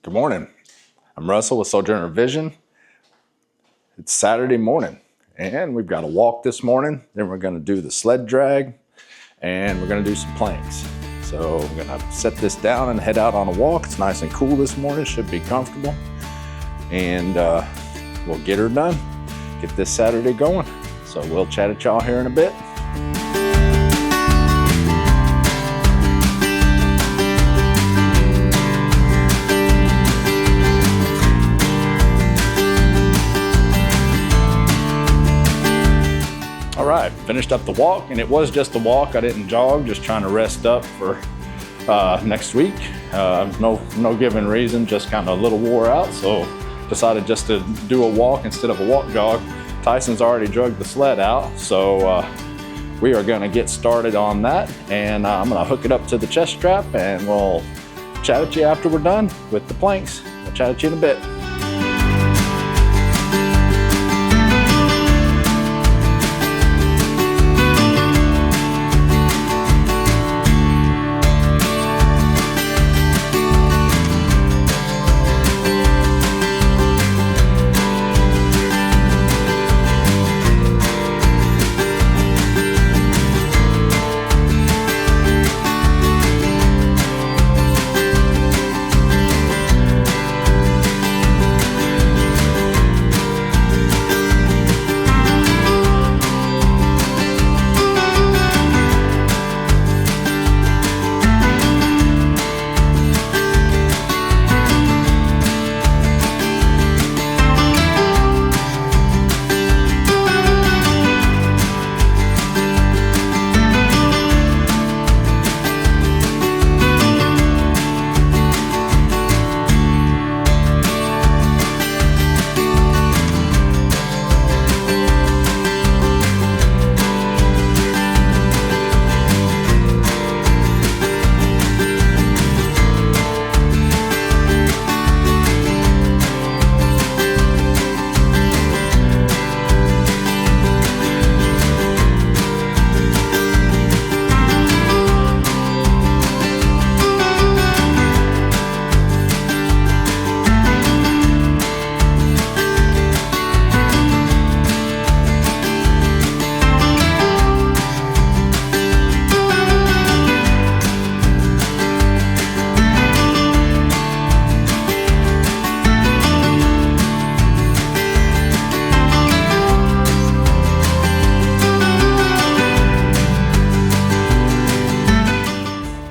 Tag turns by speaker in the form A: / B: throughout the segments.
A: Good morning. I'm Russell with Sojourner Vision. It's Saturday morning and we've got a walk this morning. Then we're going to do the sled drag and we're going to do some planks. So I'm going to set this down and head out on a walk. It's nice and cool this morning, should be comfortable. And we'll get her done, get this Saturday going. So we'll chat at y'all here in a bit. All right, finished up the walk, and it was just a walk. I didn't jog, just trying to rest up for next week. No given reason, just kind of a little wore out, so decided just to do a walk instead of a walk jog. Tyson's already drugged the sled out, so we are gonna get started on that, and I'm gonna hook it up to the chest strap, and we'll chat at you after we're done with the planks. We'll chat at you in a bit.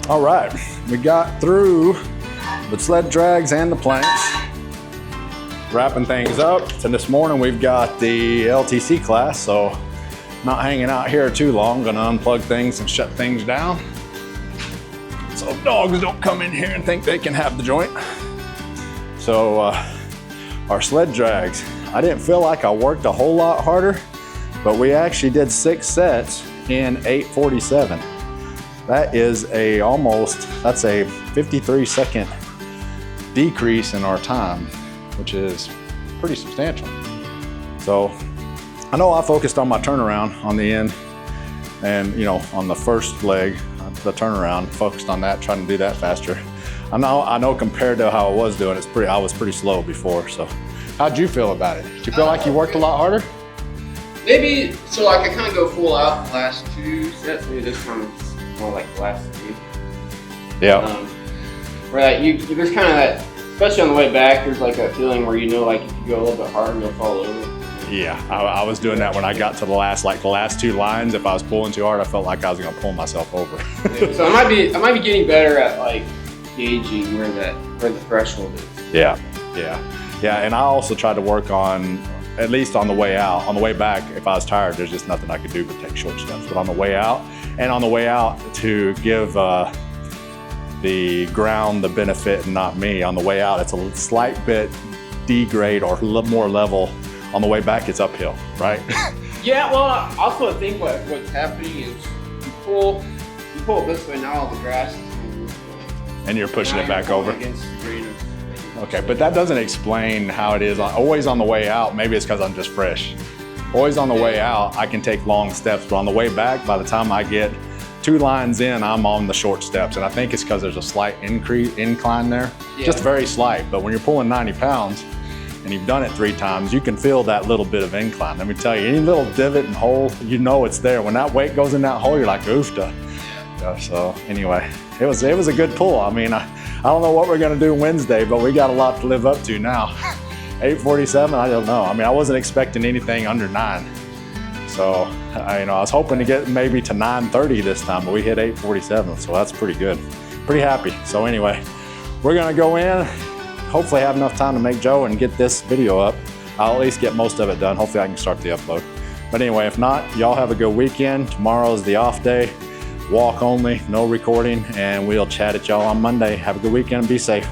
A: All right, we got through the sled drags and the planks, wrapping things up. So this morning we've got the LTC class, so not hanging out here too long. Gonna unplug things and shut things down so dogs don't come in here and think they can have the joint. So our sled drags, I didn't feel like I worked a whole lot harder, but we actually did 6 sets in 8:47. That is that's a 53-second decrease in our time, which is pretty substantial. So I know I focused on my turnaround on the end and, on the first leg, the turnaround, focused on that, trying to do that faster. I know compared to how I was doing, I was pretty slow before. So how'd you feel about it? Did you feel like you worked a lot harder?
B: Maybe, so like I kind of go full out the last 2 sets, maybe this time it's more like the last 3.
A: Yeah.
B: Where there's kind of that, especially on the way back, there's like that feeling where like if you go a little bit harder, you'll fall over.
A: Yeah, I was doing that when I got to the last 2 lines. If I was pulling too hard, I felt like I was gonna pull myself over.
B: Yeah, so I might be getting better at like gauging where the threshold is.
A: Yeah, and I also tried to work on, at least on the way out. On the way back, if I was tired, there's just nothing I could do but take short steps. But on the way out, to give the ground the benefit and not me, on the way out, it's a slight bit degrade or more level. On the way back, it's uphill, right?
B: Yeah, well, I also think what's happening is you pull this way, now all the grass is going this way.
A: And you're pushing it back over.
B: Against the grain of
A: Okay, but that doesn't explain how it is. Always on the way out, maybe it's because I'm just fresh. Always on the way out, I can take long steps, but on the way back, by the time I get 2 lines in, I'm on the short steps, and I think it's because there's a slight incline there. Yeah. Just very slight, but when you're pulling 90 pounds and you've done it 3 times, you can feel that little bit of incline. Let me tell you, any little divot and hole, you know it's there. When that weight goes in that hole, you're like, oofta. Yeah, so anyway, it was a good pull. I mean, I don't know what we're gonna do Wednesday, but we got a lot to live up to now. 8:47, I don't know. I mean, I wasn't expecting anything under 9. So, I was hoping to get maybe to 9:30 this time, but we hit 8:47, so that's pretty good. Pretty happy. So anyway, we're gonna go in, hopefully have enough time to make Joe and get this video up. I'll at least get most of it done. Hopefully I can start the upload. But anyway, if not, y'all have a good weekend. Tomorrow's the off day, walk only, no recording, and we'll chat at y'all on Monday. Have a good weekend and be safe.